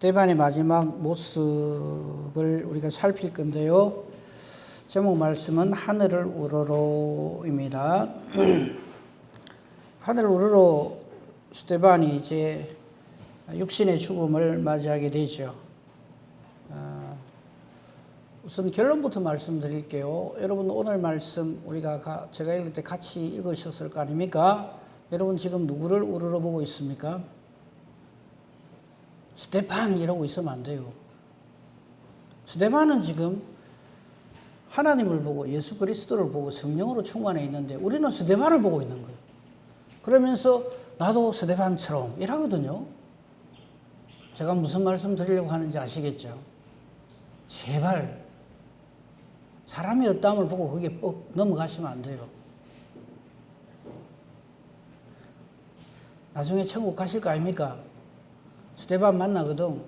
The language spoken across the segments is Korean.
스데반의 마지막 모습을 우리가 살필 건데요. 제목 말씀은 하늘을 우러러입니다. 하늘을 우러러 스데반이 이제 육신의 죽음을 맞이하게 되죠. 우선 결론부터 말씀드릴게요. 여러분 오늘 말씀 우리가 제가 읽을 때 같이 읽으셨을 거 아닙니까? 여러분 지금 누구를 우러러보고 있습니까? 스데반 이러고 있으면 안 돼요. 스데반은 지금 하나님을 보고 예수 그리스도를 보고 성령으로 충만해 있는데 우리는 스데반을 보고 있는 거예요. 그러면서 나도 스데반처럼 이러거든요. 제가 무슨 말씀 드리려고 하는지 아시겠죠? 제발 사람의 어떠함을 보고 거기에 뻑 넘어가시면 안 돼요. 나중에 천국 가실 거 아닙니까? 스데반 만나거든.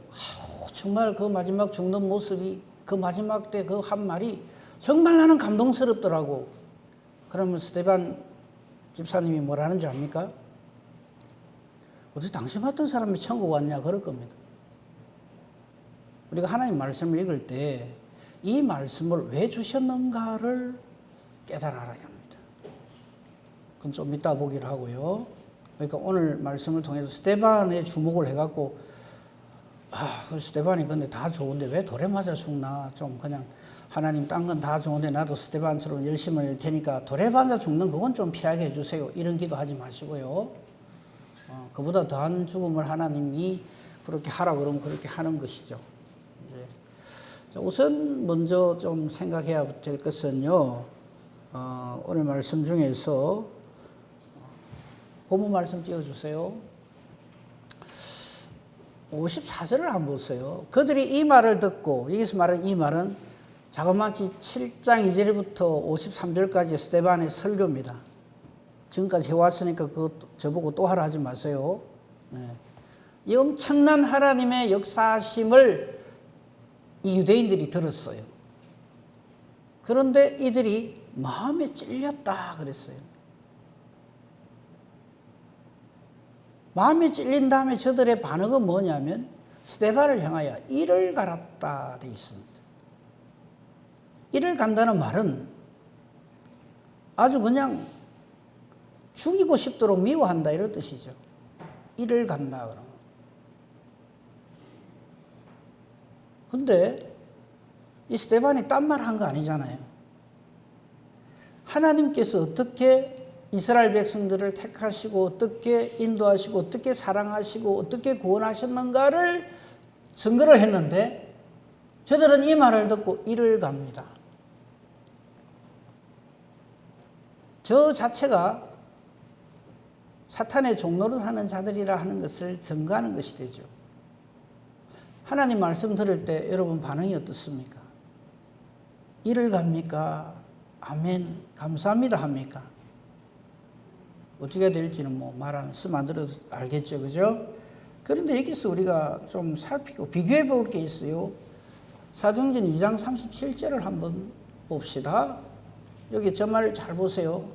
정말 그 마지막 죽는 모습이 그 마지막 때 그 한 말이 정말 나는 감동스럽더라고. 그러면 스데반 집사님이 뭐라는 줄 압니까? 어떻게 당신 같은 사람이 천국 왔냐 그럴 겁니다. 우리가 하나님 말씀을 읽을 때 이 말씀을 왜 주셨는가를 깨달아야 합니다. 그건 좀 이따 보기로 하고요. 그러니까 오늘 말씀을 통해서 스데반에 주목을 해갖고 그 스데반이 근데 다 좋은데 왜 돌에 맞아 죽나, 좀 그냥 하나님 딴 건 다 좋은데 나도 스데반처럼 열심히 할 테니까 돌에 맞아 죽는 그건 좀 피하게 해주세요, 이런 기도하지 마시고요. 그보다 더한 죽음을 하나님이 그렇게 하라 그러면 그렇게 하는 것이죠. 우선 먼저 좀 생각해야 될 것은요, 오늘 말씀 중에서 본문 말씀 띄워주세요. 54절을 한번 보세요. 그들이 이 말을 듣고, 여기서 말하는 이 말은 자그마치 7장 2절부터 53절까지 스데반의 설교입니다. 지금까지 해왔으니까 그거 저보고 또 하라 하지 마세요. 이 엄청난 하나님의 역사하심을 이 유대인들이 들었어요. 그런데 이들이 마음에 찔렸다 그랬어요. 마음에 찔린 다음에 저들의 반응은 뭐냐면 스데반을 향하여 이를 갈았다 되어 있습니다. 이를 간다는 말은 아주 그냥 죽이고 싶도록 미워한다 이런 뜻이죠. 이를 간다 그러면. 근데 이 스데반이 딴 말 한 거 아니잖아요. 하나님께서 어떻게 이스라엘 백성들을 택하시고 어떻게 인도하시고 어떻게 사랑하시고 어떻게 구원하셨는가를 증거를 했는데 저들은 이 말을 듣고 이를 갑니다. 저 자체가 사탄의 종노릇하는 자들이라 하는 것을 증거하는 것이 되죠. 하나님 말씀 들을 때 여러분 반응이 어떻습니까? 이를 갑니까? 아멘 감사합니다 합니까? 어떻게 될지는 뭐 말씀 안 들어도 알겠죠, 그죠? 그런데 여기서 우리가 좀 살피고 비교해 볼 게 있어요. 사도행전 2장 37절을 한번 봅시다. 여기 저 말 잘 보세요.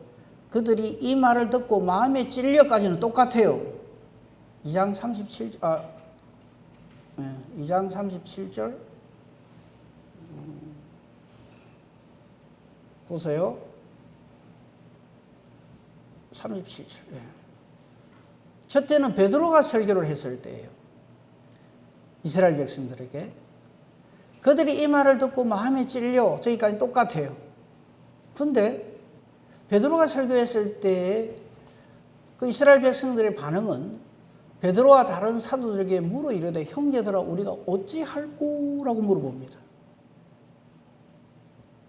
그들이 이 말을 듣고 마음에 찔려까지는 똑같아요. 2장 37절 보세요. 37절. 저 때는 베드로가 설교를 했을 때예요. 이스라엘 백성들에게. 그들이 이 말을 듣고 마음에 찔려. 저기까지 똑같아요. 근데 베드로가 설교했을 때 그 이스라엘 백성들의 반응은 베드로와 다른 사도들에게 물어 이르되 형제들아 우리가 어찌할꼬라고 물어봅니다.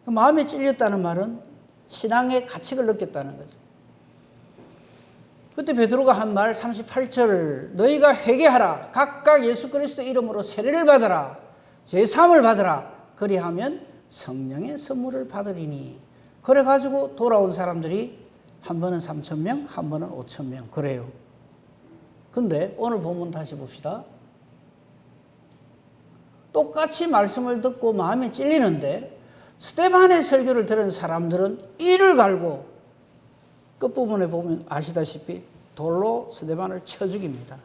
마음에 찔렸다는 말은 신앙의 가책을 느꼈다는 거죠. 그때 베드로가 한 말 38절 너희가 회개하라 각각 예수 그리스도 이름으로 세례를 받으라 제사함을 받으라 그리하면 성령의 선물을 받으리니 그래가지고 돌아온 사람들이 한 번은 3,000명 한 번은 5,000명 그래요. 근데 오늘 본문 다시 봅시다. 똑같이 말씀을 듣고 마음이 찔리는데 스데반의 설교를 들은 사람들은 이를 갈고 끝부분에 보면 아시다시피 돌로 스데반을 쳐 죽입니다.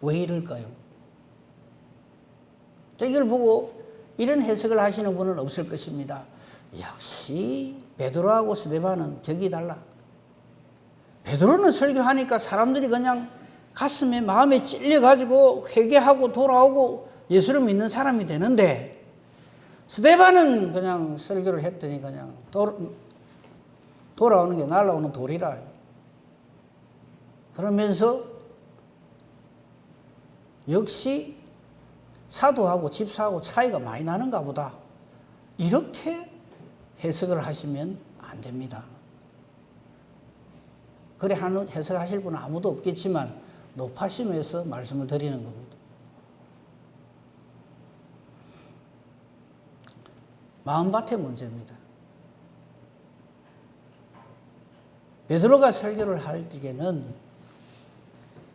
왜 이럴까요? 이걸 보고 이런 해석을 하시는 분은 없을 것입니다. 역시 베드로하고 스데반은 격이 달라. 베드로는 설교하니까 사람들이 그냥 가슴에 마음에 찔려가지고 회개하고 돌아오고 예수를 믿는 사람이 되는데, 스데반은 그냥 설교를 했더니 그냥 돌아오는 게 날아오는 돌이라. 그러면서 역시 사도하고 집사하고 차이가 많이 나는가 보다, 이렇게 해석을 하시면 안 됩니다. 그래 하는 해석하실 분은 아무도 없겠지만 높아심에서 말씀을 드리는 겁니다. 마음밭의 문제입니다. 베드로가 설교를 할 적에는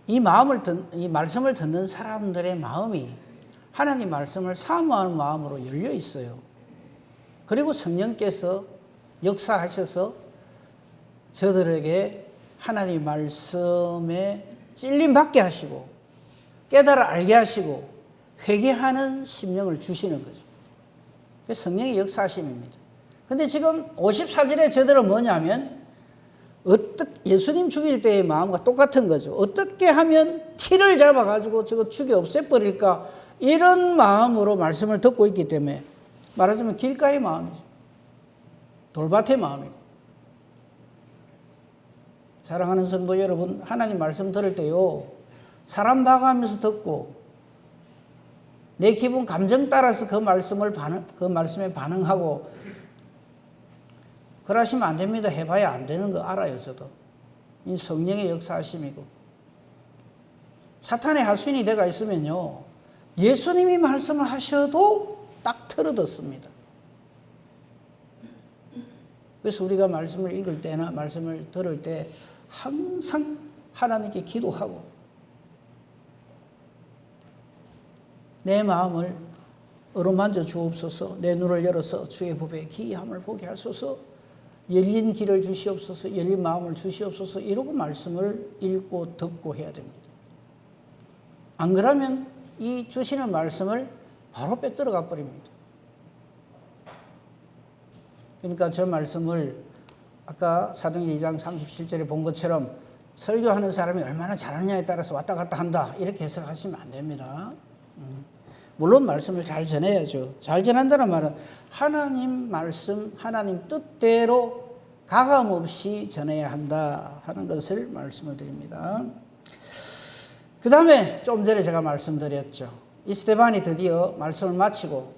이 말씀을 듣는 사람들의 마음이 하나님 말씀을 사모하는 마음으로 열려 있어요. 그리고 성령께서 역사하셔서 저들에게 하나님 말씀에 찔림 받게 하시고 깨달아 알게 하시고 회개하는 심령을 주시는 거죠. 그게 성령의 역사하심입니다. 근데 지금 54절에 저들은 뭐냐면 예수님 죽일 때의 마음과 똑같은 거죠. 어떻게 하면 티를 잡아가지고 저거 죽여 없애버릴까, 이런 마음으로 말씀을 듣고 있기 때문에 말하자면 길가의 마음이죠. 돌밭의 마음이고. 사랑하는 성도 여러분, 하나님 말씀 들을 때요, 사람 봐가면서 듣고 내 기분 감정 따라서 그 말씀에 반응하고 그러시면 안 됩니다. 해봐야 안 되는 거 알아요, 저도. 이 성령의 역사하심이고. 사탄의 하수인이 내가 있으면요, 예수님이 말씀을 하셔도 딱 틀어듣습니다. 그래서 우리가 말씀을 읽을 때나 말씀을 들을 때 항상 하나님께 기도하고 내 마음을 어루만져 주옵소서, 내 눈을 열어서 주의 법의 기이함을 보게 하소서, 열린 길을 주시옵소서, 열린 마음을 주시옵소서, 이러고 말씀을 읽고 듣고 해야 됩니다. 안 그러면 이 주시는 말씀을 바로 빼들어가 버립니다. 그러니까 저 말씀을 아까 사도행전 2장 37절에 본 것처럼 설교하는 사람이 얼마나 잘하느냐에 따라서 왔다 갔다 한다, 이렇게 해석하시면 안 됩니다. 물론 말씀을 잘 전해야죠. 잘 전한다는 말은 하나님 말씀, 하나님 뜻대로 가감없이 전해야 한다 하는 것을 말씀을 드립니다. 그 다음에 좀 전에 제가 말씀드렸죠. 이 스데반이 드디어 말씀을 마치고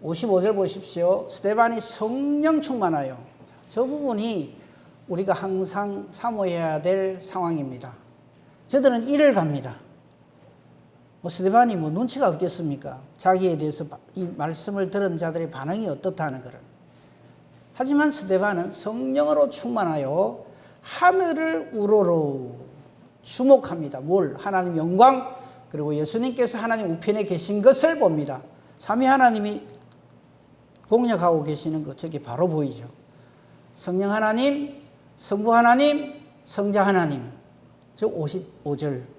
55절 보십시오. 스데반이 성령 충만하여. 저 부분이 우리가 항상 사모해야 될 상황입니다. 저들은 일을 갑니다. 스데반이 눈치가 없겠습니까? 자기에 대해서 이 말씀을 들은 자들의 반응이 어떻다는 것을. 하지만 스데반은 성령으로 충만하여 하늘을 우러러 주목합니다. 뭘? 하나님 영광, 그리고 예수님께서 하나님 우편에 계신 것을 봅니다. 삼위 하나님이 공략하고 계시는 것, 저기 바로 보이죠. 성령 하나님, 성부 하나님, 성자 하나님. 즉 55절.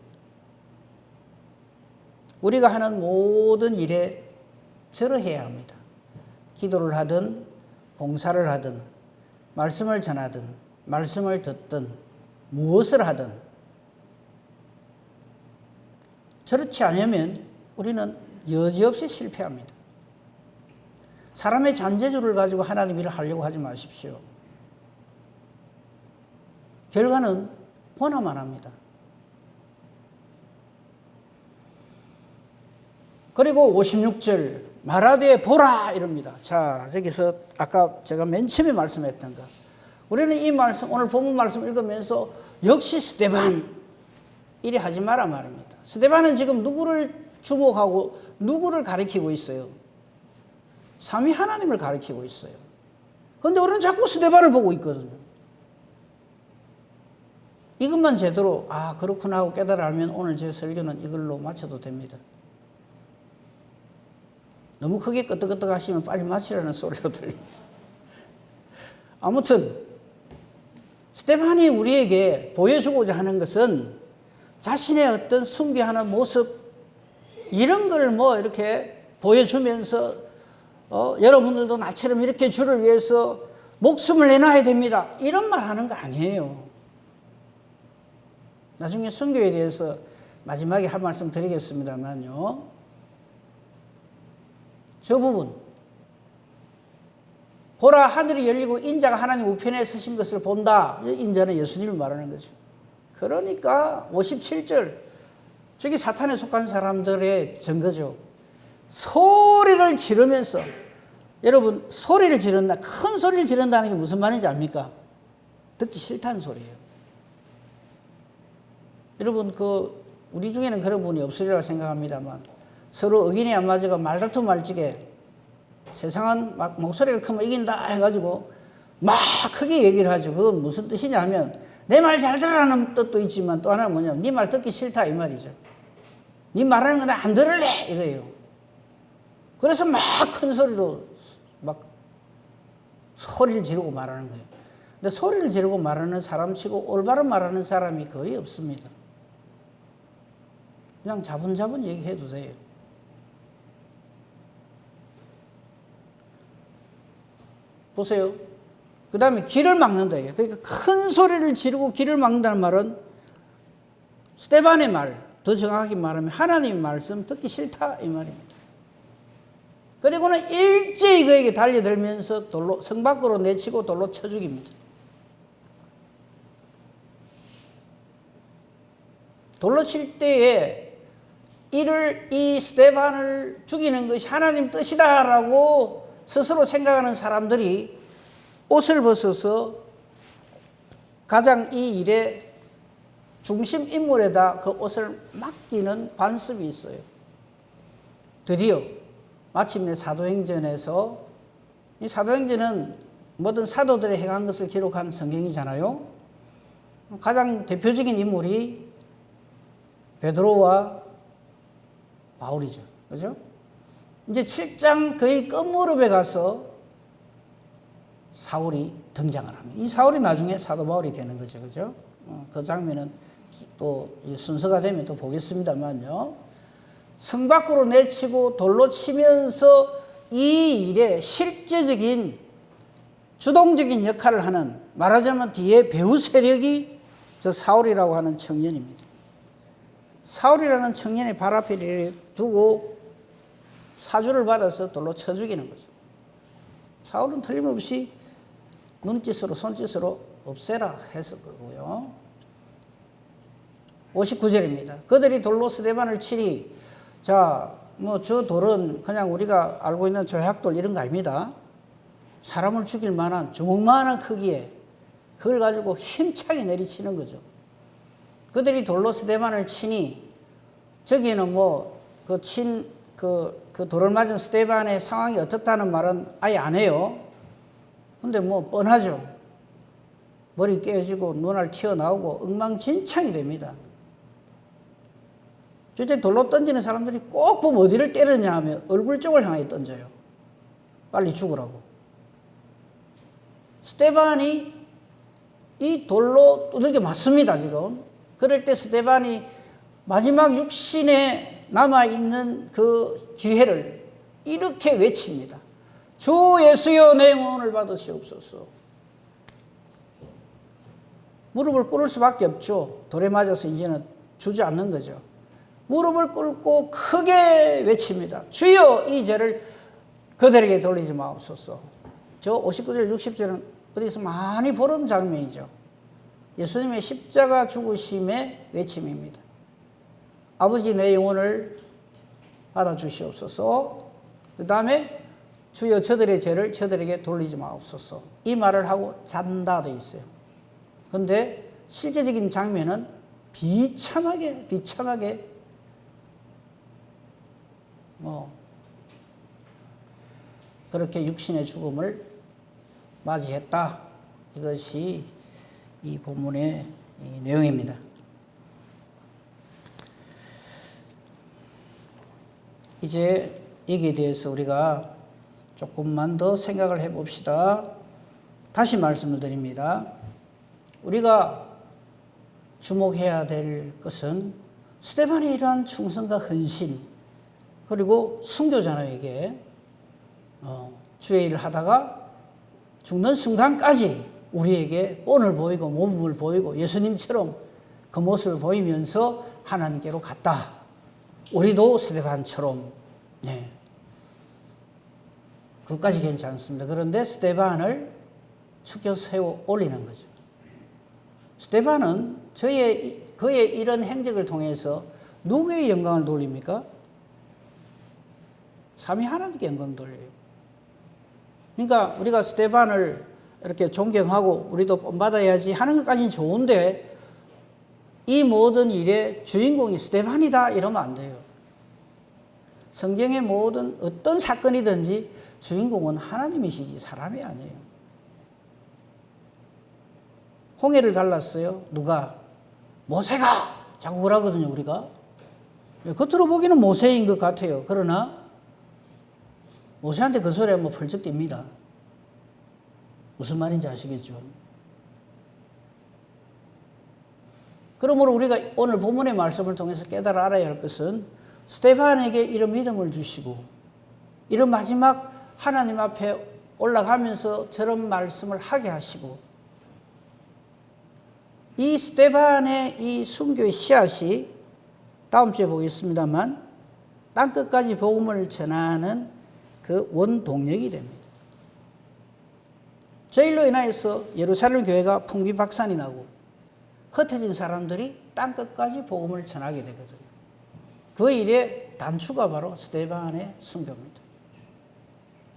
우리가 하는 모든 일에 절호해야 합니다. 기도를 하든 봉사를 하든 말씀을 전하든 말씀을 듣든 무엇을 하든 저렇지 않으면 우리는 여지없이 실패합니다. 사람의 잔재주를 가지고 하나님 일을 하려고 하지 마십시오. 결과는 보나만 합니다. 그리고 56절 말하되 보라 이럽니다. 자, 여기서 아까 제가 맨 처음에 말씀했던 거, 우리는 이 말씀, 오늘 본문 말씀 읽으면서 역시 스데반 이리 하지 마라 말입니다. 스데반은 지금 누구를 주목하고 누구를 가리키고 있어요? 삼위 하나님을 가리키고 있어요. 그런데 우리는 자꾸 스데반을 보고 있거든요. 이것만 제대로 그렇구나 하고 깨달아 알면 오늘 제 설교는 이걸로 마쳐도 됩니다. 너무 크게 끄떡끄떡 하시면 빨리 마치라는 소리로 들립니다. 아무튼 스데반이 우리에게 보여주고자 하는 것은 자신의 어떤 숭배하는 모습, 이런 걸 뭐 이렇게 보여주면서 여러분들도 나처럼 이렇게 주를 위해서 목숨을 내놔야 됩니다. 이런 말 하는 거 아니에요. 나중에 선교에 대해서 마지막에 한 말씀 드리겠습니다만요. 저 부분. 보라 하늘이 열리고 인자가 하나님 우편에 서신 것을 본다. 인자는 예수님을 말하는 거죠. 그러니까 57절. 저기 사탄에 속한 사람들의 증거죠. 소리를 지르면서 여러분 소리를 지른다. 큰 소리를 지른다는 게 무슨 말인지 압니까? 듣기 싫다는 소리예요. 여러분 우리 중에는 그런 분이 없으리라 생각합니다만 서로 의견이 안 맞아가 말다툼 말지게 세상은 막 목소리가 크면 이긴다 해가지고 막 크게 얘기를 하죠. 그건 무슨 뜻이냐 하면 내 말 잘 들으라는 뜻도 있지만 또 하나는 뭐냐면 네 말 듣기 싫다 이 말이죠. 네 말하는 거 나 안 들을래 이거예요. 그래서 막 큰 소리로 막 소리를 지르고 말하는 거예요. 근데 소리를 지르고 말하는 사람치고 올바른 말하는 사람이 거의 없습니다. 그냥 자분자분 얘기해도 돼요. 보세요. 그 다음에 길을 막는다. 그러니까 큰 소리를 지르고 길을 막는다는 말은 스데반의 말, 더 정확하게 말하면 하나님의 말씀 듣기 싫다 이 말입니다. 그리고는 일제히 그에게 달려들면서 성 밖으로 내치고 돌로 쳐 죽입니다. 돌로 칠 때에 이 스데반을 죽이는 것이 하나님 뜻이다라고 스스로 생각하는 사람들이 옷을 벗어서 가장 이 일의 중심 인물에다 그 옷을 맡기는 관습이 있어요. 드디어 마침내 사도행전에서 이 사도행전은 모든 사도들의 행한 것을 기록한 성경이잖아요. 가장 대표적인 인물이 베드로와 바울이죠. 그죠? 이제 7장 거의 끝무렵에 가서 사울이 등장을 합니다. 이 사울이 나중에 사도 바울이 되는 거죠. 그죠? 그 장면은 또 순서가 되면 또 보겠습니다만요. 성 밖으로 내치고 돌로 치면서 이 일에 실제적인 주동적인 역할을 하는 말하자면 뒤에 배후 세력이 저 사울이라고 하는 청년입니다. 사울이라는 청년의 발 앞에 두고 사주를 받아서 돌로 쳐 죽이는 거죠. 사울은 틀림없이 눈짓으로 손짓으로 없애라 했을 거고요. 59절입니다. 그들이 돌로 스데반을 치니 자, 뭐 저 돌은 그냥 우리가 알고 있는 조약돌 이런 거 아닙니다. 사람을 죽일 만한 주먹만한 크기에 그걸 가지고 힘차게 내리치는 거죠. 그들이 돌로 스데반을 치니 저기는 뭐 그 돌을 맞은 스데반의 상황이 어떻다는 말은 아예 안 해요. 근데 뭐 뻔하죠. 머리 깨지고 눈알 튀어나오고 엉망진창이 됩니다. 저때 돌로 던지는 사람들이 꼭 보면 어디를 때리냐 하면 얼굴 쪽을 향해 던져요. 빨리 죽으라고. 스데반이 이 돌로 두들겨 맞습니다, 지금. 그럴 때 스데반이 마지막 육신에 남아있는 그 기회를 이렇게 외칩니다. 주 예수여 내 영혼을 받으시옵소서. 무릎을 꿇을 수밖에 없죠. 돌에 맞아서 이제는 주저앉는 거죠. 무릎을 꿇고 크게 외칩니다. 주여 이 죄를 그들에게 돌리지 마옵소서. 저 59절 60절은 어디서 많이 보던 장면이죠. 예수님의 십자가 죽으심의 외침입니다. 아버지 내 영혼을 받아주시옵소서. 그 다음에 주여 저들의 죄를 저들에게 돌리지 마옵소서. 이 말을 하고 잔다 돼 있어요. 그런데 실제적인 장면은 비참하게 그렇게 육신의 죽음을 맞이했다. 이것이 이 본문의 이 내용입니다. 이제 여기에 대해서 우리가 조금만 더 생각을 해봅시다. 다시 말씀을 드립니다. 우리가 주목해야 될 것은 스데반의 이러한 충성과 헌신, 그리고 순교잖아요, 이게. 주의 일을 하다가 죽는 순간까지 우리에게 본을 보이고 몸을 보이고 예수님처럼 그 모습을 보이면서 하나님께로 갔다. 우리도 스데반처럼. 네. 그것까지 괜찮습니다. 그런데 스데반을 축켜 세워 올리는 거죠. 스데반은 그의 이런 행적을 통해서 누구의 영광을 돌립니까? 삼위 하나님께 영광 돌려요. 그러니까 우리가 스데반을 이렇게 존경하고 우리도 본받아야지 하는 것까지는 좋은데 이 모든 일의 주인공이 스데반이다 이러면 안 돼요. 성경의 모든 어떤 사건이든지 주인공은 하나님이시지 사람이 아니에요. 홍해를 갈랐어요. 누가? 모세가 자꾸 그러거든요, 우리가. 겉으로 보기는 모세인 것 같아요. 그러나 모세한테 그 소리 하면 펄쩍 뜁니다. 무슨 말인지 아시겠죠? 그러므로 우리가 오늘 본문의 말씀을 통해서 깨달아 알아야 할 것은 스데반에게 이런 믿음을 주시고 이런 마지막 하나님 앞에 올라가면서 저런 말씀을 하게 하시고 이 스데반의 이 순교의 씨앗이 다음 주에 보겠습니다만 땅끝까지 복음을 전하는 그 원동력이 됩니다. 저 일로 인하여서 예루살렘 교회가 풍비박산이 나고 흩어진 사람들이 땅끝까지 복음을 전하게 되거든요. 그 일의 단추가 바로 스데반의 순교입니다.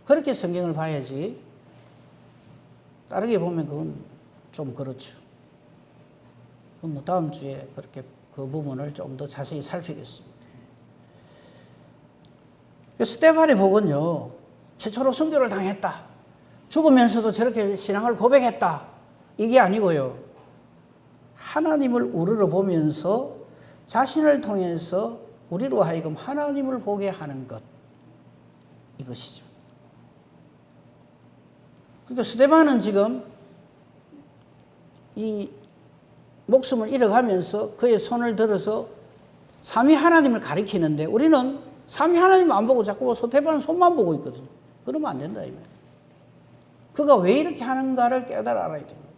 그렇게 성경을 봐야지 다르게 보면 그건 좀 그렇죠. 그럼 뭐 다음 주에 그렇게 그 부분을 좀 더 자세히 살피겠습니다. 스데반의 복은요, 최초로 순교를 당했다. 죽으면서도 저렇게 신앙을 고백했다. 이게 아니고요. 하나님을 우러러 보면서 자신을 통해서 우리로 하여금 하나님을 보게 하는 것. 이것이죠. 그러니까 스데반은 지금 이 목숨을 잃어가면서 그의 손을 들어서 삼위 하나님을 가리키는데 우리는 삼위 하나님 안 보고 자꾸 스데반 손만 보고 있거든요. 그러면 안 된다 이 말이에요. 그가 왜 이렇게 하는가를 깨달아 알아야 됩니다.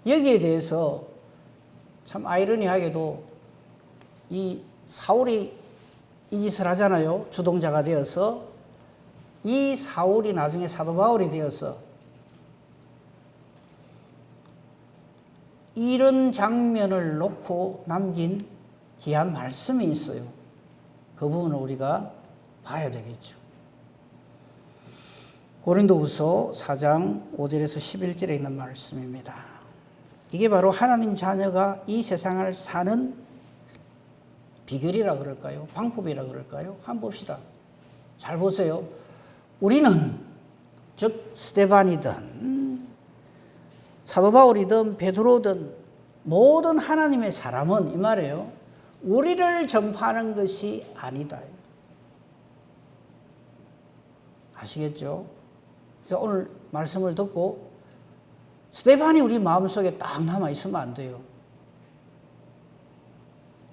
여기에 대해서 참 아이러니하게도 이 사울이 이 짓을 하잖아요. 주동자가 되어서 이 사울이 나중에 사도 바울이 되어서 이런 장면을 놓고 남긴 귀한 말씀이 있어요. 그 부분을 우리가 봐야 되겠죠. 고린도후서 4장 5절에서 11절에 있는 말씀입니다. 이게 바로 하나님 자녀가 이 세상을 사는 비결이라 그럴까요? 방법이라 그럴까요? 한번 봅시다. 잘 보세요. 우리는 즉 스데반이든 사도 바울이든 베드로든 모든 하나님의 사람은 이 말이에요. 우리를 전파하는 것이 아니다. 아시겠죠? 그래서 오늘 말씀을 듣고 스데반이 우리 마음속에 딱 남아 있으면 안 돼요.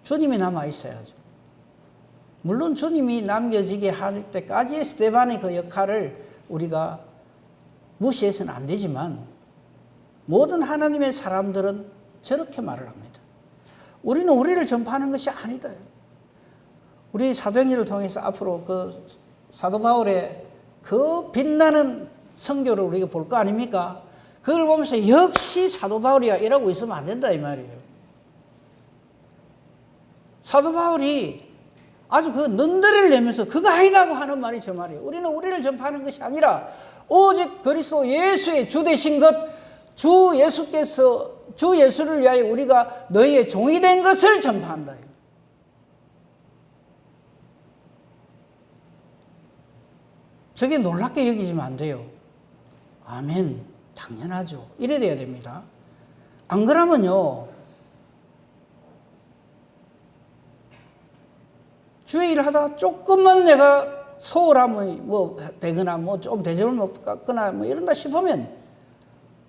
주님이 남아 있어야죠. 물론 주님이 남겨지게 할 때까지의 스데반의 그 역할을 우리가 무시해서는 안 되지만 모든 하나님의 사람들은 저렇게 말을 합니다. 우리는 우리를 전파하는 것이 아니다. 우리 사도행전을 통해서 앞으로 그 사도 바울의 그 빛나는 선교를 우리가 볼 거 아닙니까? 그걸 보면서 역시 사도 바울이야 이러고 있으면 안 된다 이 말이에요. 사도 바울이 아주 그 는더리를 내면서 그가 아니다고 하는 말이 저 말이에요. 우리는 우리를 전파하는 것이 아니라 오직 그리스도 예수의 주 되신 것, 주 예수를 위하여 우리가 너희의 종이 된 것을 전파한다. 저게 놀랍게 여기지면 안 돼요. 아멘. 당연하죠. 이래 돼야 됩니다. 안 그러면요. 주의 일을 하다가 조금만 내가 소홀함이 뭐 되거나 뭐 좀 대접을 못 받거나 뭐 이런다 싶으면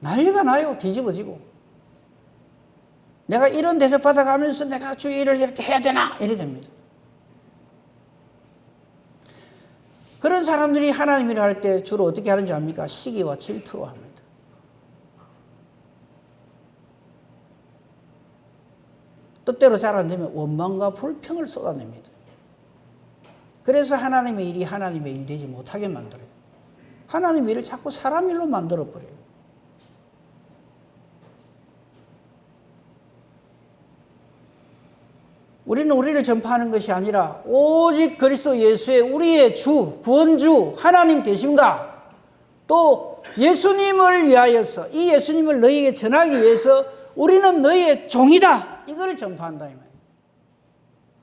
난리가 나요. 뒤집어지고. 내가 이런 대접 받아가면서 내가 주의 일을 이렇게 해야 되나? 이래 됩니다. 그런 사람들이 하나님 일을 할 때 주로 어떻게 하는지 압니까? 시기와 질투로 합니다. 뜻대로 잘 안 되면 원망과 불평을 쏟아냅니다. 그래서 하나님의 일이 하나님의 일 되지 못하게 만들어요. 하나님의 일을 자꾸 사람 일로 만들어버려요. 우리는 우리를 전파하는 것이 아니라 오직 그리스도 예수의 우리의 주, 구원주, 하나님 되심과 또 예수님을 위하여서 이 예수님을 너희에게 전하기 위해서 우리는 너희의 종이다. 이걸 전파한다 이 말이에요.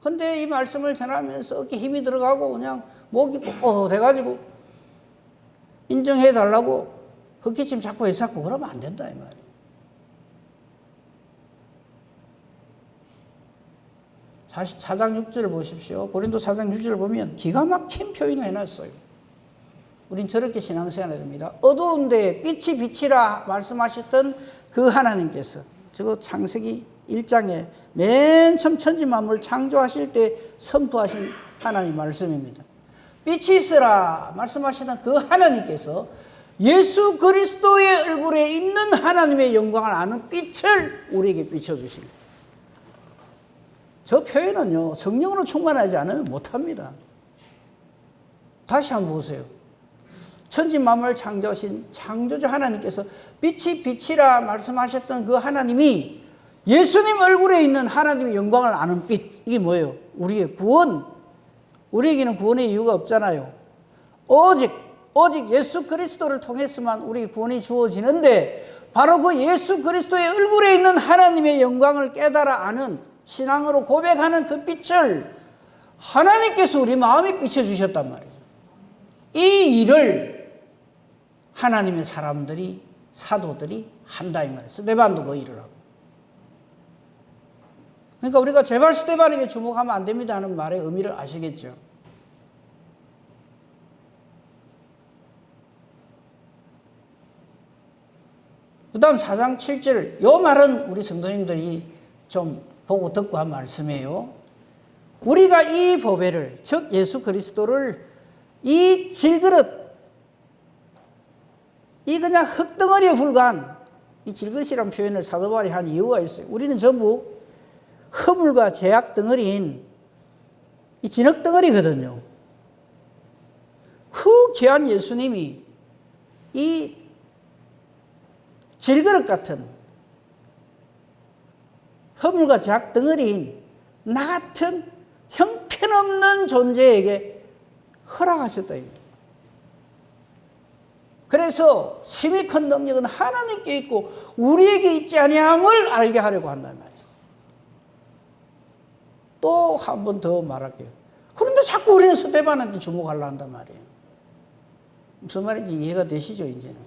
근데 이 말씀을 전하면서 어깨 힘이 들어가고 그냥 목이 뻣뻣해가지고 인정해달라고 헛기침 자꾸 해서 그러면 안 된다 이 말이에요. 사실 4장 6절을 보십시오. 고린도 4장 6절을 보면 기가 막힌 표현을 해놨어요. 우린 저렇게 신앙생활해야 됩니다. 어두운데 빛이 빛이라 말씀하셨던 그 하나님께서 저거 창세기 1장에 맨 처음 천지 만물 창조하실 때 선포하신 하나님 말씀입니다. 빛이 있으라 말씀하시던 그 하나님께서 예수 그리스도의 얼굴에 있는 하나님의 영광을 아는 빛을 우리에게 비춰주십니다. 저 표현은요, 성령으로 충만하지 않으면 못합니다. 다시 한번 보세요. 천지 만물을 창조하신 창조주 하나님께서 빛이 빛이라 말씀하셨던 그 하나님이 예수님 얼굴에 있는 하나님의 영광을 아는 빛. 이게 뭐예요? 우리의 구원. 우리에게는 구원의 이유가 없잖아요. 오직 예수 그리스도를 통해서만 우리 구원이 주어지는데 바로 그 예수 그리스도의 얼굴에 있는 하나님의 영광을 깨달아 아는 신앙으로 고백하는 그 빛을 하나님께서 우리 마음에 비춰주셨단 말이에요. 이 일을 하나님의 사람들이, 사도들이 한다 이 말이에요. 스데반도 그 일을 하고. 그러니까 우리가 제발 스데반에게 주목하면 안 됩니다 하는 말의 의미를 아시겠죠? 그 다음 4장 7절, 이 말은 우리 성도님들이 좀 보고 듣고 한 말씀이에요. 우리가 이 보배를, 즉 예수 그리스도를 이 질그릇, 이 그냥 흙덩어리에 불과한 이 질그릇이라는 표현을 사도 바울이 한 이유가 있어요. 우리는 전부 허물과 죄악 덩어리인 이 진흙 덩어리거든요. 그 귀한 예수님이 이 질그릇 같은 허물과 죄악 덩어리인 나 같은 형편없는 존재에게 허락하셨다. 그래서 심히 큰 능력은 하나님께 있고 우리에게 있지 아니함을 알게 하려고 한단 말이에요. 또 한 번 더 말할게요. 그런데 자꾸 우리는 스데반한테 주목하려 한단 말이에요. 무슨 말인지 이해가 되시죠, 이제는?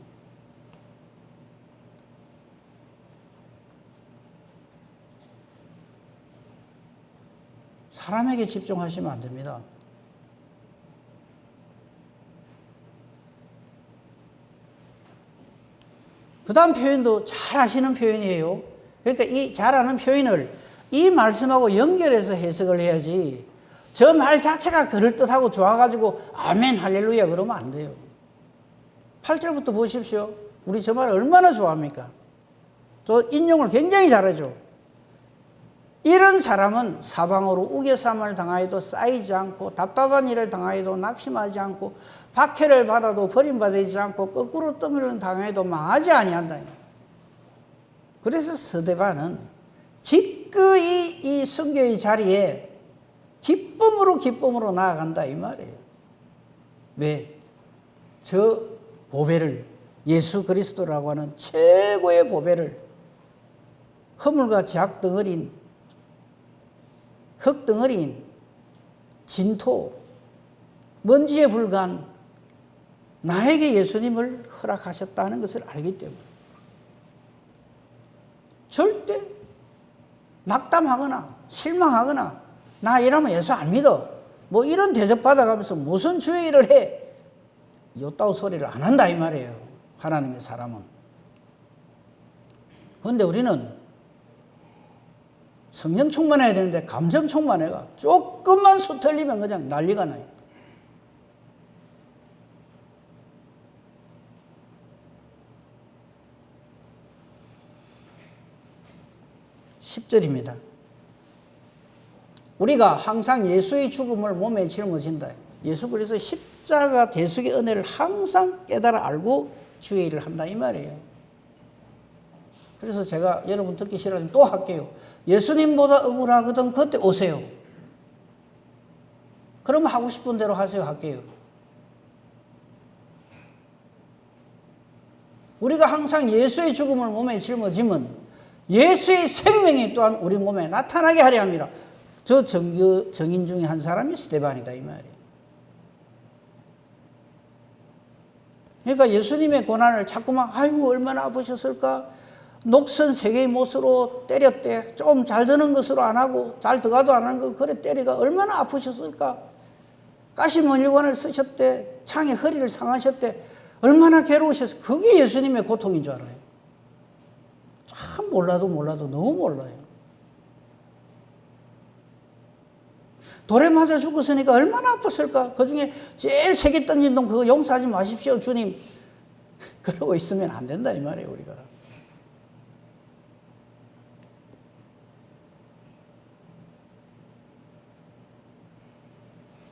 사람에게 집중하시면 안 됩니다. 그 다음 표현도 잘 아시는 표현이에요. 그러니까 이 잘 아는 표현을 이 말씀하고 연결해서 해석을 해야지 저 말 자체가 그럴듯하고 좋아가지고 아멘 할렐루야 그러면 안 돼요. 8절부터 보십시오. 우리 저 말 얼마나 좋아합니까? 저 인용을 굉장히 잘하죠. 이런 사람은 사방으로 우겨쌈을 당하여도 쌓이지 않고 답답한 일을 당하여도 낙심하지 않고 박해를 받아도 버림받지 않고 거꾸로 떠밀을 당해도 망하지 아니한다. 그래서 스데반은 기꺼이 이 순교의 자리에 기쁨으로 나아간다 이 말이에요. 왜? 저 보배를, 예수 그리스도라고 하는 최고의 보배를 허물과 죄악 덩어리인 흙덩어리인 진토, 먼지에 불과한 나에게 예수님을 허락하셨다는 것을 알기 때문에 절대 낙담하거나 실망하거나 나 이러면 예수 안 믿어 뭐 이런 대접받아가면서 무슨 주의 일을 해 요따위 소리를 안 한다 이 말이에요. 하나님의 사람은. 그런데 우리는 성령 충만해야 되는데 감정 충만해가 조금만 수틀리면 그냥 난리가 나요. 10절입니다. 우리가 항상 예수의 죽음을 몸에 짊어진다. 예수 그리스도의 십자가 대속의 은혜를 항상 깨달아 알고 주의 일을 한다 이 말이에요. 그래서 제가 여러분 듣기 싫어하지만 또 할게요. 예수님보다 억울하거든 그때 오세요. 그러면 하고 싶은 대로 하세요. 할게요. 우리가 항상 예수의 죽음을 몸에 짊어지면 예수의 생명이 또한 우리 몸에 나타나게 하려 합니다. 저 정인 중에 한 사람이 스데반이다 이 말이에요. 그러니까 예수님의 고난을 자꾸만 아이고 얼마나 아프셨을까? 녹슨 3개의 못으로 때렸대. 좀 잘 드는 것으로 안 하고 잘 들어가도 안 하는 거 그래 때리가 얼마나 아프셨을까? 가시문일관을 쓰셨대. 창에 허리를 상하셨대. 얼마나 괴로우셨을까? 그게 예수님의 고통인 줄 알아요. 참 몰라도 너무 몰라요. 돌에 맞아 죽었으니까 얼마나 아팠을까? 그 중에 제일 세게 던진 놈 그거 용서하지 마십시오 주님. 그러고 있으면 안 된다 이 말이에요 우리가.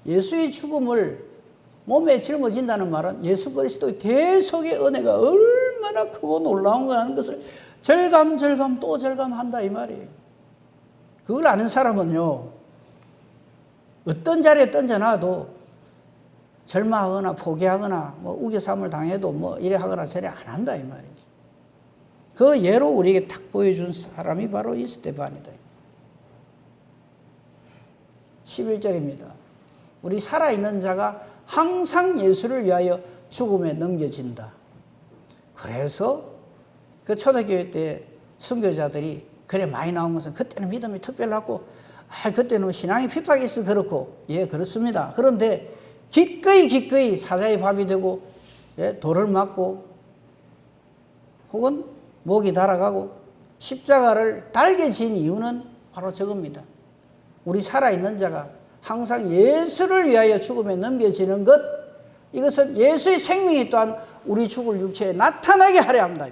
예수의 죽음을 몸에 짊어진다는 말은 예수 그리스도의 대속의 은혜가 얼마나 크고 놀라운 거라는 것을 절감 또 절감한다 이 말이에요. 그걸 아는 사람은요. 어떤 자리에 던져놔도 절망하거나 포기하거나 뭐 우겨삼을 당해도 뭐 이래 하거나 저래 안 한다 이 말이죠. 그 예로 우리에게 딱 보여준 사람이 바로 이 스데반이다. 11절입니다. 우리 살아있는 자가 항상 예수를 위하여 죽음에 넘겨진다. 그래서 그 초대교회 때 선교자들이 그래 많이 나온 것은 그때는 믿음이 특별하고 그때는 신앙이 핍박이 있어 그렇고 예 그렇습니다. 그런데 기꺼이 사자의 밥이 되고 예, 돌을 맞고 혹은 목이 달아가고 십자가를 달게 진 이유는 바로 저겁니다. 우리 살아있는 자가 항상 예수를 위하여 죽음에 넘겨지는 것 이것은 예수의 생명이 또한 우리 죽을 육체에 나타나게 하려 합니다.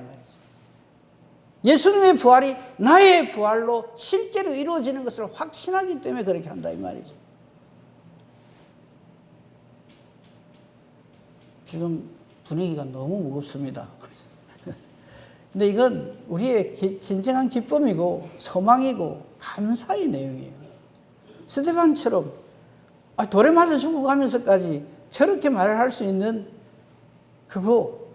예수님의 부활이 나의 부활로 실제로 이루어지는 것을 확신하기 때문에 그렇게 한다 이 말이죠. 지금 분위기가 너무 무겁습니다. 근데 이건 우리의 진정한 기쁨이고 소망이고 감사의 내용이에요. 스데반처럼 돌에 맞아 죽어가면서까지 저렇게 말을 할 수 있는 그거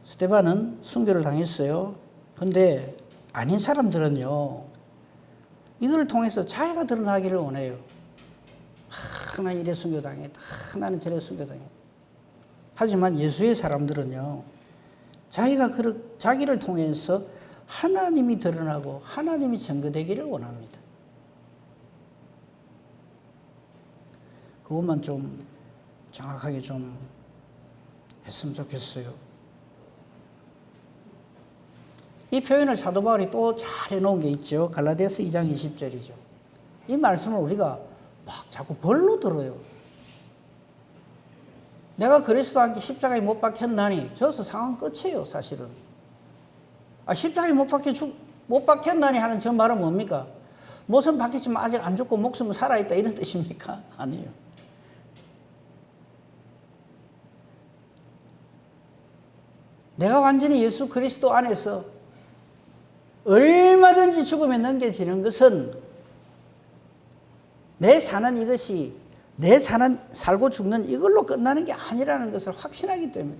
스데반은 순교를 당했어요. 그런데 아닌 사람들은요. 이걸 통해서 자기가 드러나기를 원해요. 나 이래 순교당했다. 나는 저래 순교당했다. 하지만 예수의 사람들은요. 자기를 통해서 하나님이 드러나고 하나님이 증거되기를 원합니다. 그것만 좀 정확하게 좀 했으면 좋겠어요. 이 표현을 사도 바울이 또 잘 해놓은 게 있죠. 갈라디아서 2장 20절이죠. 이 말씀을 우리가 막 자꾸 벌로 들어요. 내가 그리스도와 함께 십자가에 못 박혔나니 저기서 상황 끝이에요 사실은. 십자가에 못 박혔나니 하는 저 말은 뭡니까? 못은 박혔지만 아직 안 죽고 목숨은 살아있다 이런 뜻입니까? 아니에요. 내가 완전히 예수 그리스도 안에서 얼마든지 죽음에 넘겨지는 것은 내 사는 이것이 내 살고 죽는 이걸로 끝나는 게 아니라는 것을 확신하기 때문에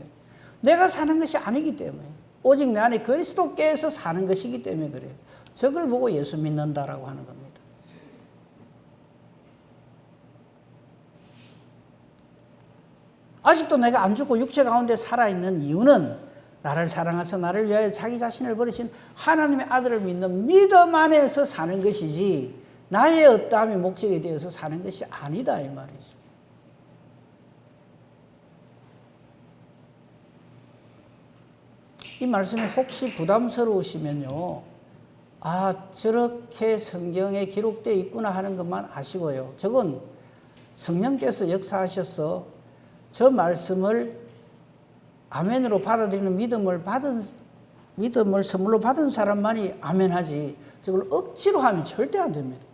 내가 사는 것이 아니기 때문에 오직 내 안에 그리스도께서 사는 것이기 때문에 그래요. 저걸 보고 예수 믿는다라고 하는 겁니다. 아직도 내가 안 죽고 육체 가운데 살아있는 이유는 나를 사랑하사 나를 위하여 자기 자신을 버리신 하나님의 아들을 믿는 믿음 안에서 사는 것이지 나의 어떠함이 목적이 되어서 사는 것이 아니다 이 말이죠. 이 말씀이 혹시 부담스러우시면요. 저렇게 성경에 기록되어 있구나 하는 것만 아시고요. 저건 성령께서 역사하셔서 저 말씀을 아멘으로 받아들이는 믿음을 선물로 받은 사람만이 아멘하지, 저걸 억지로 하면 절대 안 됩니다.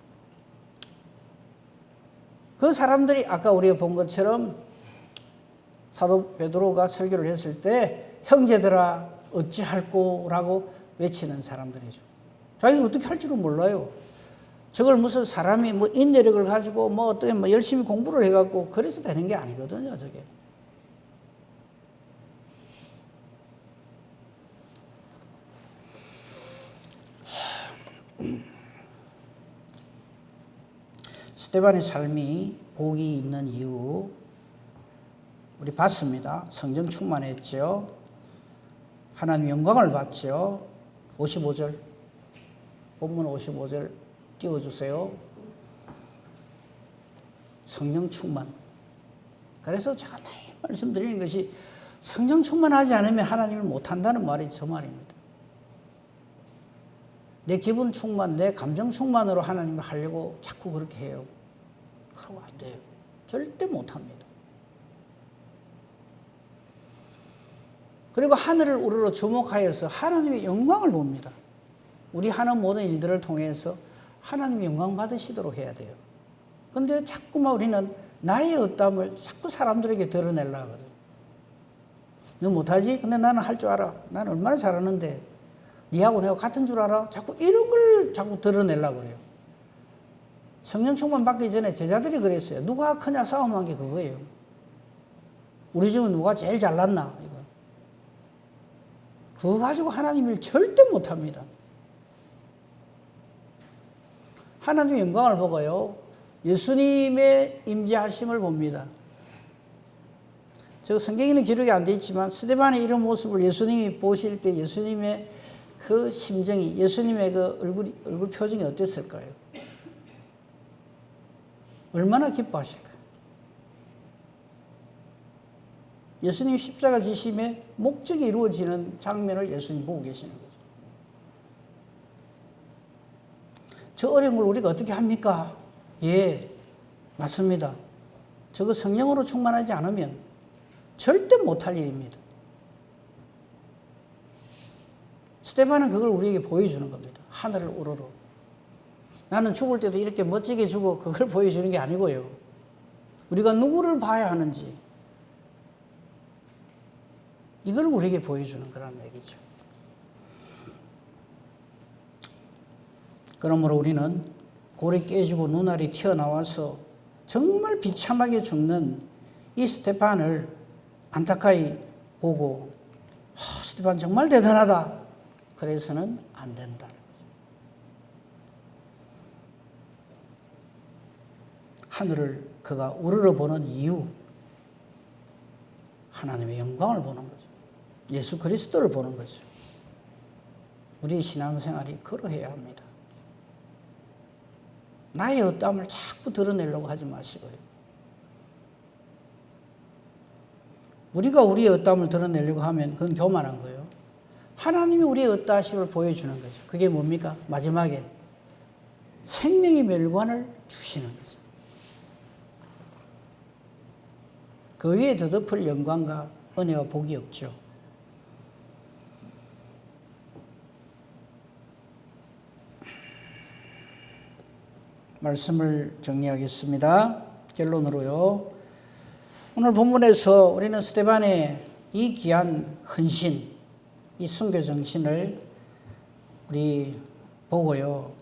그 사람들이 아까 우리가 본 것처럼 사도 베드로가 설교를 했을 때 형제들아 어찌할꼬라고 외치는 사람들이죠. 자기가 어떻게 할 줄은 몰라요. 저걸 무슨 사람이 뭐 인내력을 가지고 뭐 어떻게 뭐 열심히 공부를 해갖고 그래서 되는 게 아니거든요, 저게. 스데반의 삶이 복이 있는 이유 우리 봤습니다. 성령 충만했죠. 하나님 영광을 받죠. 55절 본문 55절 띄워주세요. 성령 충만. 그래서 제가 매일 말씀드리는 것이 성령 충만하지 않으면 하나님을 못한다는 말이 저 말입니다. 내 기분 충만, 내 감정 충만으로 하나님을 하려고 자꾸 그렇게 해요. 그러면 안 돼요. 절대 못합니다. 그리고 하늘을 우러러 주목하여서 하나님의 영광을 봅니다. 우리 하는 모든 일들을 통해서 하나님의 영광 받으시도록 해야 돼요. 그런데 자꾸만 우리는 나의 어떠함을 자꾸 사람들에게 드러내려고 하거든. 너 못하지? 근데 나는 할 줄 알아. 나는 얼마나 잘하는데. 니하고 내가 같은 줄 알아? 자꾸 이런 걸 자꾸 드러내려고 그래요. 성령 충만 받기 전에 제자들이 그랬어요. 누가 크냐 싸움한 게 그거예요. 우리 중에 누가 제일 잘났나? 이거. 그거 가지고 하나님을 절대 못합니다. 하나님의 영광을 보고요. 예수님의 임재하심을 봅니다. 저 성경에는 기록이 안 돼 있지만 스데반의 이런 모습을 예수님이 보실 때 예수님의 그 심정이, 예수님의 그 얼굴 표정이 어땠을까요? 얼마나 기뻐하실까요? 예수님 십자가 지심의 목적이 이루어지는 장면을 예수님 보고 계시는 거죠. 저 어려운 걸 우리가 어떻게 합니까? 예, 맞습니다. 저거 성령으로 충만하지 않으면 절대 못할 일입니다. 스데반은 그걸 우리에게 보여주는 겁니다. 하늘을 우러러. 나는 죽을 때도 이렇게 멋지게 죽어 그걸 보여주는 게 아니고요. 우리가 누구를 봐야 하는지 이걸 우리에게 보여주는 거란 얘기죠. 그러므로 우리는 골이 깨지고 눈알이 튀어나와서 정말 비참하게 죽는 이 스데반을 안타까이 보고 스데반 정말 대단하다. 그래서는 안 된다는 거죠. 하늘을 그가 우러러 보는 이유, 하나님의 영광을 보는 거죠. 예수 그리스도를 보는 거죠. 우리의 신앙생활이 그러해야 합니다. 나의 어떠함을 자꾸 드러내려고 하지 마시고요. 우리가 우리의 어떠함을 드러내려고 하면 그건 교만한 거예요. 하나님이 우리의 어떠하심을 보여주는 거죠. 그게 뭡니까? 마지막에 생명의 멸관을 주시는 거죠. 그 위에 더 덮을 영광과 은혜와 복이 없죠. 말씀을 정리하겠습니다. 결론으로요. 오늘 본문에서 우리는 스데반의 이 귀한 헌신, 이 순교 정신을 우리 보고요.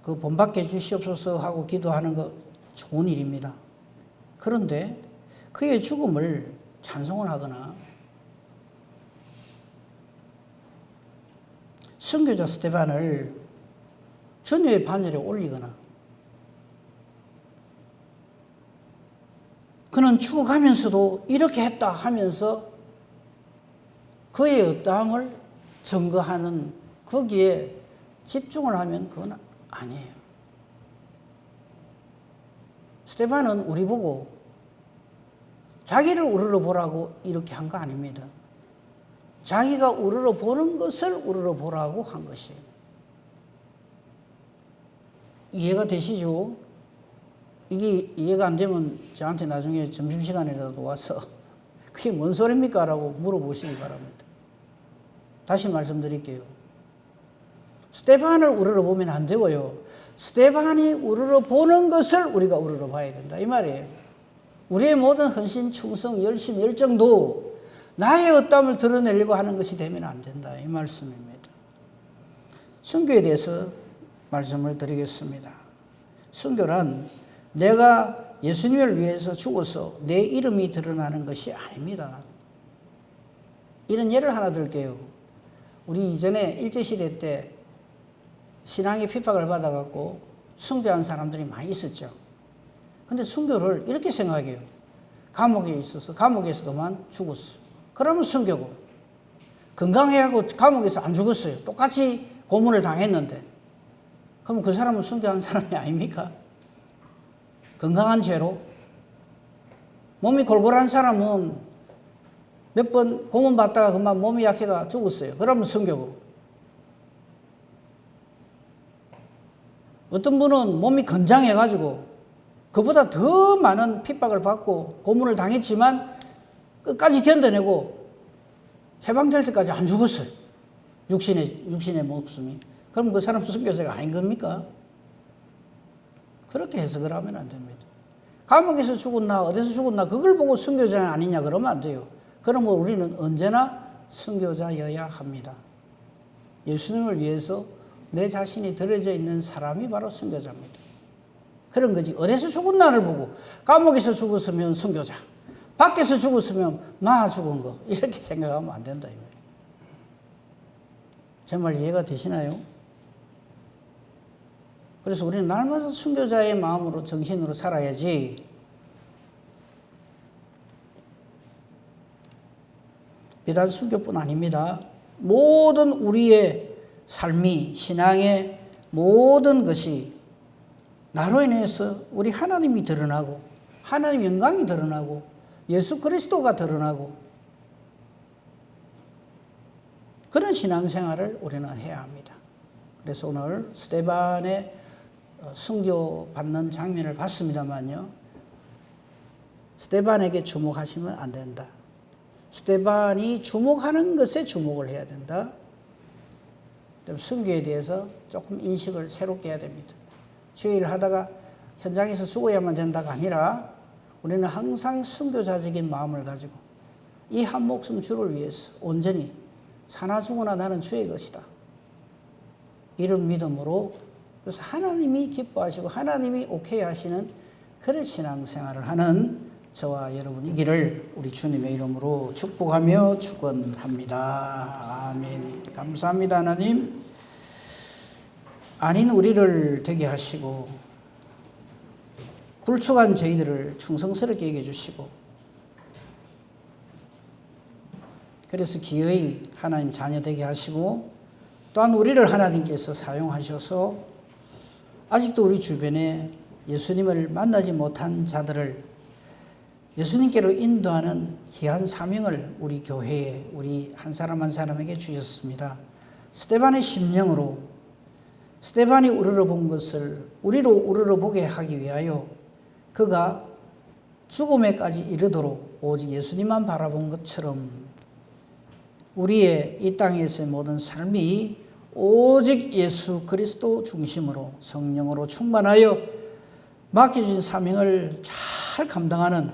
그 본받게 주시옵소서 하고 기도하는 거 좋은 일입니다. 그런데 그의 죽음을 찬송을 하거나 순교자 스데반을 전후의 반열에 올리거나 그는 죽어가면서도 이렇게 했다 하면서 그의 어떠함을 증거하는 거기에 집중을 하면 그건 아니에요. 스데반은 우리 보고 자기를 우러러 보라고 이렇게 한 거 아닙니다. 자기가 우러러 보는 것을 우러러 보라고 한 것이에요. 이해가 되시죠? 이게 이해가 안 되면 저한테 나중에 점심시간이라도 와서 그게 뭔 소리입니까? 라고 물어보시기 바랍니다. 다시 말씀드릴게요. 스데반을 우러러보면 안 되고요. 스데반이 우러러보는 것을 우리가 우러러봐야 된다. 이 말이에요. 우리의 모든 헌신, 충성, 열심, 열정도 나의 어담을 드러내려고 하는 것이 되면 안 된다. 이 말씀입니다. 순교에 대해서 말씀을 드리겠습니다. 순교란 내가 예수님을 위해서 죽어서 내 이름이 드러나는 것이 아닙니다. 이런 예를 하나 들게요. 우리 이전에 일제시대 때 신앙의 핍박을 받아갖고 순교한 사람들이 많이 있었죠. 근데 순교를 이렇게 생각해요. 감옥에 있어서 감옥에서 그만 죽었어. 그러면 순교고, 건강해하고 감옥에서 안 죽었어요. 똑같이 고문을 당했는데, 그럼 그 사람은 순교한 사람이 아닙니까? 건강한 죄로. 몸이 골골한 사람은 몇 번 고문 받다가 그만 몸이 약해가 죽었어요. 그러면 순교고. 어떤 분은 몸이 건장해가지고 그보다 더 많은 핍박을 받고 고문을 당했지만 끝까지 견뎌내고 해방될 때까지 안 죽었어요. 육신의 목숨이. 그럼 그 사람 순교자가 아닌 겁니까? 그렇게 해석을 하면 안 됩니다. 감옥에서 죽었나 어디서 죽었나 그걸 보고 순교자 아니냐 그러면 안 돼요. 그러면 우리는 언제나 순교자여야 합니다. 예수님을 위해서 내 자신이 들어져 있는 사람이 바로 순교자입니다. 그런 거지. 어디서 죽었나를 보고 감옥에서 죽었으면 순교자, 밖에서 죽었으면 마 죽은 거 이렇게 생각하면 안 된다. 정말 이해가 되시나요? 그래서 우리는 날마다 순교자의 마음으로 정신으로 살아야지 비단 순교뿐 아닙니다. 모든 우리의 삶이 신앙의 모든 것이 나로 인해서 우리 하나님이 드러나고 하나님 영광이 드러나고 예수 그리스도가 드러나고 그런 신앙생활을 우리는 해야 합니다. 그래서 오늘 스데반의 순교받는 장면을 봤습니다만요. 스데반에게 주목하시면 안 된다. 스데반이 주목하는 것에 주목을 해야 된다. 순교에 대해서 조금 인식을 새롭게 해야 됩니다. 주의를 하다가 현장에서 죽어야만 된다가 아니라 우리는 항상 순교자적인 마음을 가지고 이 한 목숨 주를 위해서 온전히 사나 죽으나 나는 주의 것이다. 이런 믿음으로 그래서 하나님이 기뻐하시고 하나님이 오케이 하시는 그런 신앙생활을 하는 저와 여러분이기를 우리 주님의 이름으로 축복하며 축원합니다. 아멘. 감사합니다. 하나님. 아닌 우리를 되게 하시고 굴쭉한 저희들을 충성스럽게 여겨 주시고 그래서 기어이 하나님 자녀 되게 하시고 또한 우리를 하나님께서 사용하셔서 아직도 우리 주변에 예수님을 만나지 못한 자들을 예수님께로 인도하는 귀한 사명을 우리 교회에 우리 한 사람 한 사람에게 주셨습니다. 스데반의 심령으로 스데반이 우러러본 것을 우리로 우러러보게 하기 위하여 그가 죽음에까지 이르도록 오직 예수님만 바라본 것처럼 우리의 이 땅에서의 모든 삶이 오직 예수 그리스도 중심으로 성령으로 충만하여 맡겨진 사명을 잘 감당하는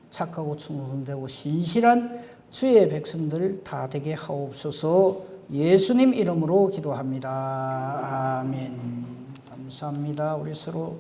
착하고 충성되고 신실한 주의 백성들 다 되게 하옵소서. 예수님 이름으로 기도합니다. 아멘. 감사합니다. 우리 서로